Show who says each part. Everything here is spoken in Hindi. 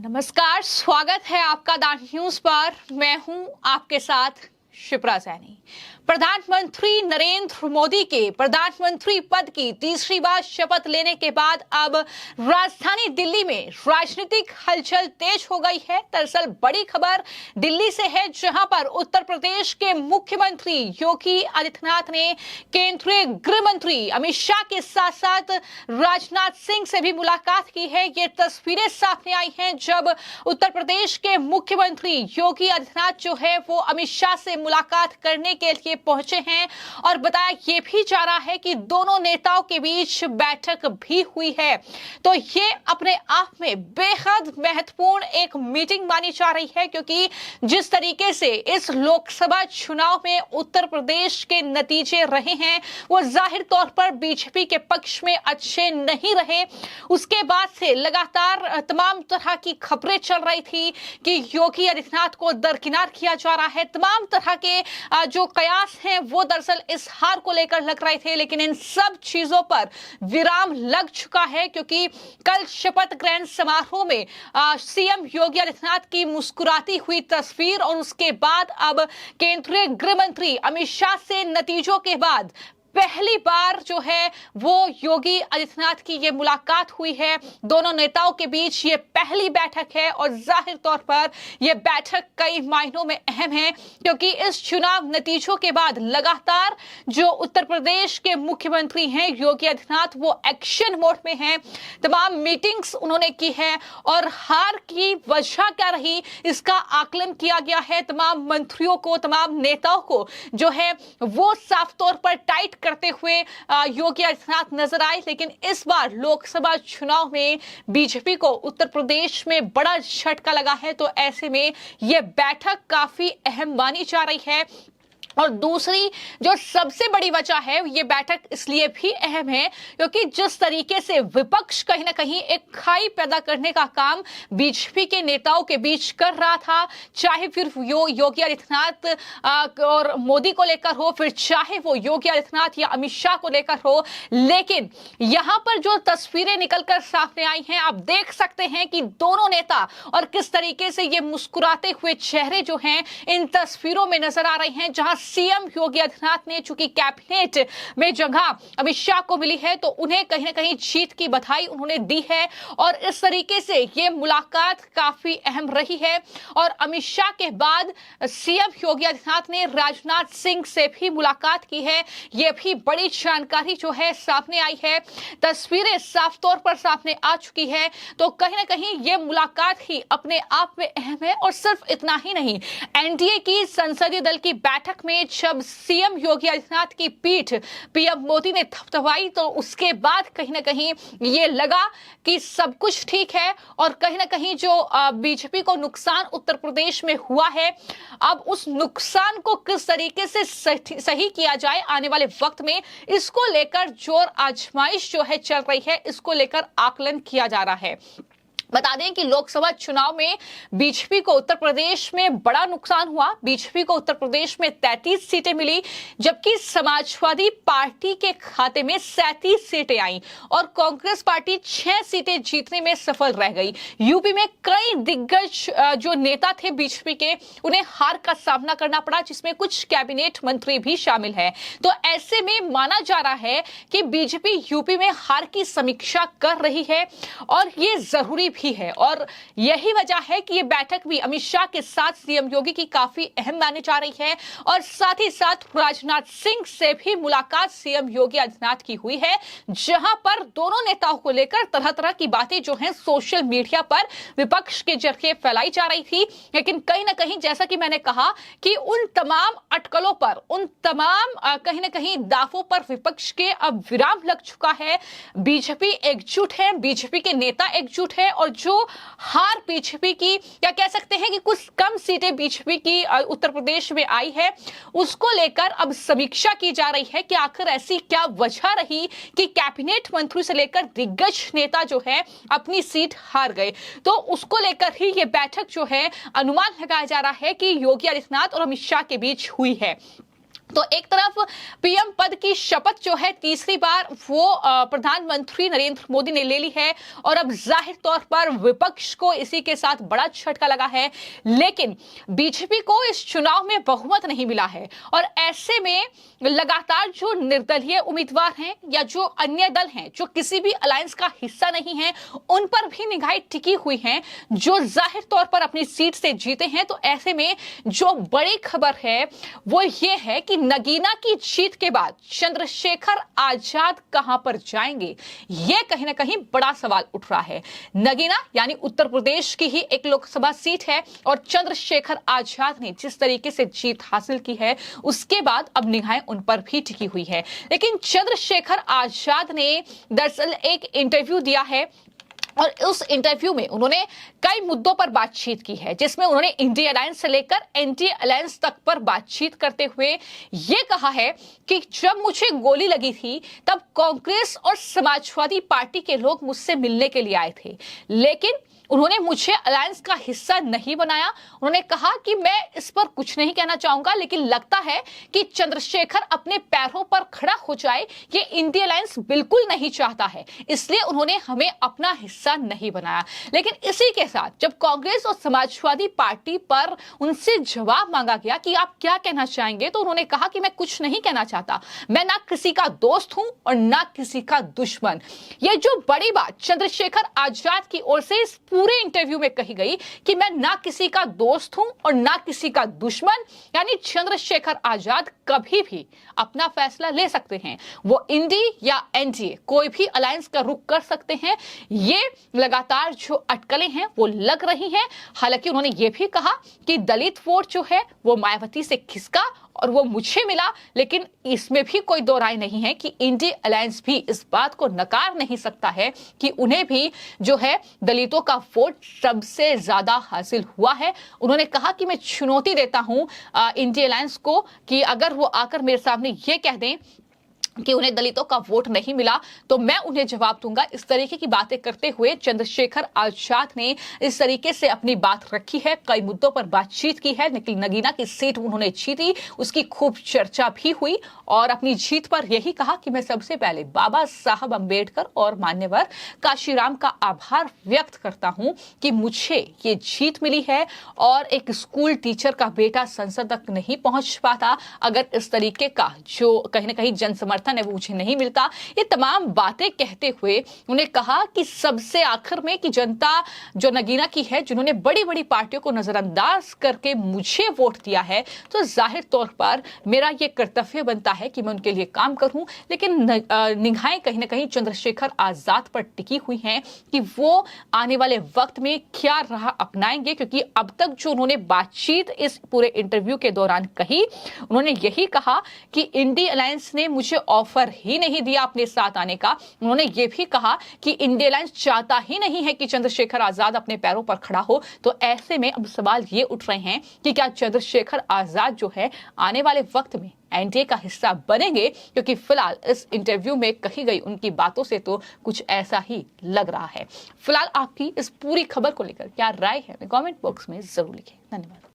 Speaker 1: नमस्कार, स्वागत है आपका द न्यूज पर। मैं हूं आपके साथ शिप्रा सैनी। प्रधानमंत्री नरेंद्र मोदी के प्रधानमंत्री पद की तीसरी बार शपथ लेने के बाद अब राजधानी दिल्ली में राजनीतिक हलचल तेज हो गई है। दरअसल बड़ी खबर दिल्ली से है, जहां पर उत्तर प्रदेश के मुख्यमंत्री योगी आदित्यनाथ ने केंद्रीय गृह मंत्री अमित शाह के साथ साथ राजनाथ सिंह से भी मुलाकात की है। ये तस्वीरें सामने आई हैं जब उत्तर प्रदेश के मुख्यमंत्री योगी आदित्यनाथ जो है वो अमित शाह से मुलाकात करने के लिए पहुंचे हैं और बताया ये भी जा रहा है कि दोनों नेताओं के बीच बैठक भी हुई है। तो ये अपने आप में बेहद महत्वपूर्ण एक मीटिंग मानी जा रही है, क्योंकि जिस तरीके से इस लोकसभा चुनाव में उत्तर प्रदेश के नतीजे रहे हैं वो जाहिर तौर पर बीजेपी के पक्ष में अच्छे नहीं रहे। उसके बाद से लगातार तमाम तरह की खबरें चल रही थी कि योगी आदित्यनाथ को दरकिनार किया जा रहा है। तमाम तरह के जो कयास हैं वो दरअसल इस हार को लेकर लग रहे थे, लेकिन इन सब चीजों पर विराम लग चुका है, क्योंकि कल शपथ ग्रहण समारोह में सीएम योगी आदित्यनाथ की मुस्कुराती हुई तस्वीर और उसके बाद अब केंद्रीय गृह मंत्री अमित शाह से नतीजों के बाद पहली बार जो है वो योगी आदित्यनाथ की ये मुलाकात हुई है। दोनों नेताओं के बीच ये पहली बैठक है और जाहिर तौर पर ये बैठक कई मायनों में अहम है, क्योंकि इस चुनाव नतीजों के बाद लगातार जो उत्तर प्रदेश के मुख्यमंत्री हैं योगी आदित्यनाथ वो एक्शन मोड में हैं। तमाम मीटिंग्स उन्होंने की है और हार की वजह क्या रही इसका आकलन किया गया है। तमाम मंत्रियों को, तमाम नेताओं को जो है वो साफ तौर पर टाइट करते हुए योगी आदित्यनाथ नजर आए। लेकिन इस बार लोकसभा चुनाव में बीजेपी को उत्तर प्रदेश में बड़ा झटका लगा है, तो ऐसे में यह बैठक काफी अहम मानी जा रही है। और दूसरी जो सबसे बड़ी वजह है, ये बैठक इसलिए भी अहम है क्योंकि जिस तरीके से विपक्ष कहीं ना कहीं एक खाई पैदा करने का काम बीजेपी के नेताओं के बीच कर रहा था, चाहे फिर योगी आदित्यनाथ और मोदी को लेकर हो, फिर चाहे वो योगी आदित्यनाथ या अमित शाह को लेकर हो। लेकिन यहां पर जो तस्वीरें निकलकर सामने आई हैं, आप देख सकते हैं कि दोनों नेता और किस तरीके से ये मुस्कुराते हुए चेहरे जो हैं इन तस्वीरों में नजर आ रहे हैं। जहां सीएम योगी आदित्यनाथ ने चूंकि कैबिनेट में जगह अमित शाह को मिली है तो उन्हें कहीं ना कहीं जीत की बधाई उन्होंने दी है और इस तरीके से ये मुलाकात काफी अहम रही है। और अमित शाह के बाद सीएम योगी आदित्यनाथ ने राजनाथ सिंह से भी मुलाकात की है। यह भी बड़ी जानकारी जो है सामने आई है, तस्वीरें साफ तौर पर सामने आ चुकी है। तो कहीं ना कहीं ये मुलाकात ही अपने आप में अहम है। और सिर्फ इतना ही नहीं, एनडीए की संसदीय दल की बैठक में जब सीएम योगी आदित्यनाथ की पीठ पीएम मोदी ने थपथपाई तो उसके बाद कहीं ना कहीं ये लगा कि सब कुछ ठीक है और कहीं ना कहीं जो बीजेपी को नुकसान उत्तर प्रदेश में हुआ है, अब उस नुकसान को किस तरीके से सही किया जाए आने वाले वक्त में, इसको लेकर जोर आजमाइश जो है चल रही है, इसको लेकर आकलन किया जा रहा है। बता दें कि लोकसभा चुनाव में बीजेपी को उत्तर प्रदेश में बड़ा नुकसान हुआ। बीजेपी को उत्तर प्रदेश में 33 सीटें मिली, जबकि समाजवादी पार्टी के खाते में 37 सीटें आईं और कांग्रेस पार्टी 6 सीटें जीतने में सफल रह गई। यूपी में कई दिग्गज जो नेता थे बीजेपी के, उन्हें हार का सामना करना पड़ा, जिसमें कुछ कैबिनेट मंत्री भी शामिल हैं। तो ऐसे में माना जा रहा है कि बीजेपी यूपी में हार की समीक्षा कर रही है और ये जरूरी भी है। और यही वजह है कि ये बैठक भी अमित शाह के साथ सीएम योगी की काफी अहम मानी जा रही है। और साथ ही साथ राजनाथ सिंह से भी मुलाकात सीएम योगी आदित्यनाथ की हुई है, जहां पर दोनों नेताओं को लेकर तरह तरह की बातें जो हैं सोशल मीडिया पर विपक्ष के जरिए फैलाई जा रही थी। लेकिन कहीं ना कहीं जैसा कि मैंने कहा कि उन तमाम अटकलों पर, उन तमाम कहीं ना कहीं दावों पर विपक्ष के अब विराम लग चुका है। बीजेपी एकजुट है, बीजेपी के नेता एकजुट है और जो हार बीजेपी की, क्या कह सकते हैं कि कुछ कम सीटें बीजेपी की उत्तर प्रदेश में आई है, उसको लेकर अब समीक्षा की जा रही है कि आखिर ऐसी क्या वजह रही कि कैबिनेट मंत्री से लेकर दिग्गज नेता जो है अपनी सीट हार गए। तो उसको लेकर ही ये बैठक जो है अनुमान लगाया जा रहा है कि योगी आदित्यनाथ और अमित शाह के बीच हुई है। तो एक तरफ पीएम पद की शपथ जो है तीसरी बार वो प्रधानमंत्री नरेंद्र मोदी ने ले ली है और अब जाहिर तौर पर विपक्ष को इसी के साथ बड़ा झटका लगा है। लेकिन बीजेपी को इस चुनाव में बहुमत नहीं मिला है और ऐसे में लगातार जो निर्दलीय उम्मीदवार हैं या जो अन्य दल हैं जो किसी भी अलायंस का हिस्सा नहीं है उन पर भी निगाहें टिकी हुई हैं जो जाहिर तौर पर अपनी सीट से जीते हैं। तो ऐसे में जो बड़ी खबर है वो ये है कि नगीना की जीत के बाद चंद्रशेखर आजाद कहां पर जाएंगे, यह कहीं ना कहीं बड़ा सवाल उठ रहा है। नगीना यानी उत्तर प्रदेश की ही एक लोकसभा सीट है और चंद्रशेखर आजाद ने जिस तरीके से जीत हासिल की है उसके बाद अब निगाहें उन पर भी टिकी हुई है। लेकिन चंद्रशेखर आजाद ने दरअसल एक इंटरव्यू दिया है और उस इंटरव्यू में उन्होंने कई मुद्दों पर बातचीत की है जिसमें उन्होंने इंडिया अलायंस से लेकर एंटी अलायंस तक पर बातचीत करते हुए यह कहा है कि जब मुझे गोली लगी थी तब कांग्रेस और समाजवादी पार्टी के लोग मुझसे मिलने के लिए आए थे, लेकिन उन्होंने मुझे अलायंस का हिस्सा नहीं बनाया। उन्होंने कहा कि मैं इस पर कुछ नहीं कहना चाहूंगा, लेकिन लगता है कि चंद्रशेखर अपने पैरों पर खड़ा हो जाए ये इंडिया अलायंस बिल्कुल नहीं चाहता है, इसलिए उन्होंने हमें अपना हिस्सा नहीं बनाया। लेकिन इसी के साथ जब कांग्रेस और समाजवादी पार्टी पर उनसे जवाब मांगा गया कि आप क्या कहना चाहेंगे, तो उन्होंने कहा कि मैं कुछ नहीं कहना चाहता, मैं ना किसी का दोस्त हूं और ना किसी का दुश्मन। ये जो बड़ी बात चंद्रशेखर आजाद की ओर से इस पूरे इंटरव्यू में कही गई कि मैं ना किसी का दोस्त हूं और ना किसी का दुश्मन, यानी चंद्रशेखर आजाद कभी भी अपना फैसला ले सकते हैं। वो इंडी या एनडीए कोई भी अलायंस का रुख कर सकते हैं। ये लगातार जो अटकलें हैं वो लग रही हैं। हालांकि उन्होंने ये भी कहा कि दलित वोट जो है वो मायावती से खिसका और वो मुझे मिला, लेकिन इसमें भी कोई दो राय नहीं है कि इंडिया अलायंस भी इस बात को नकार नहीं सकता है कि उन्हें भी जो है दलितों का वोट सबसे ज्यादा हासिल हुआ है। उन्होंने कहा कि मैं चुनौती देता हूं इंडिया अलायंस को कि अगर वो आकर मेरे सामने ये कह दें कि उन्हें दलितों का वोट नहीं मिला तो मैं उन्हें जवाब दूंगा। इस तरीके की बातें करते हुए चंद्रशेखर आजाद ने इस तरीके से अपनी बात रखी है, कई मुद्दों पर बातचीत की है। नगीना की सीट उन्होंने जीती, उसकी खूब चर्चा भी हुई और अपनी जीत पर यही कहा कि मैं सबसे पहले बाबा साहब अंबेडकर और मान्यवर काशीराम का आभार व्यक्त करता हूं कि मुझे ये जीत मिली है और एक स्कूल टीचर का बेटा संसद तक नहीं पहुंच पाता अगर इस तरीके का जो कहीं ना कहीं जनसमर्थन है वो मुझे नहीं मिलता। ये तमाम बातें कहते हुए उन्हें कहा कि सबसे आखिर में कि जनता जो नगीना की है, जिन्होंने बड़ी बड़ी पार्टियों को नजरअंदाज करके मुझे वोट दिया है, तो जाहिर तौर पर मेरा ये कर्तव्य बनता है कि मैं उनके लिए काम करूं। लेकिन निगाहें कहीं ना कहीं चंद्रशेखर आजाद पर टिकी हुई हैं कि वो आने वाले वक्त में क्या राह अपनाएंगे, क्योंकि अब तक जो उन्होंने बातचीत इस पूरे इंटरव्यू के दौरान कही, उन्होंने यही कहा कि इंडिया अलायंस ने मुझे ऑफर ही नहीं दिया अपने साथ आने का। उन्होंने ये भी कहा कि इंडिया अलायंस चाहता ही नहीं है कि चंद्रशेखर आजाद अपने पैरों पर खड़ा हो। तो ऐसे में अब सवाल ये उठ रहे हैं कि क्या चंद्रशेखर आजाद जो है आने वाले वक्त में एनडीए का हिस्सा बनेंगे, क्योंकि फिलहाल इस इंटरव्यू में कही गई उनकी बातों से तो कुछ ऐसा ही लग रहा है। फिलहाल आपकी इस पूरी खबर को लेकर क्या राय है, कमेंट बॉक्स में जरूर लिखें। धन्यवाद।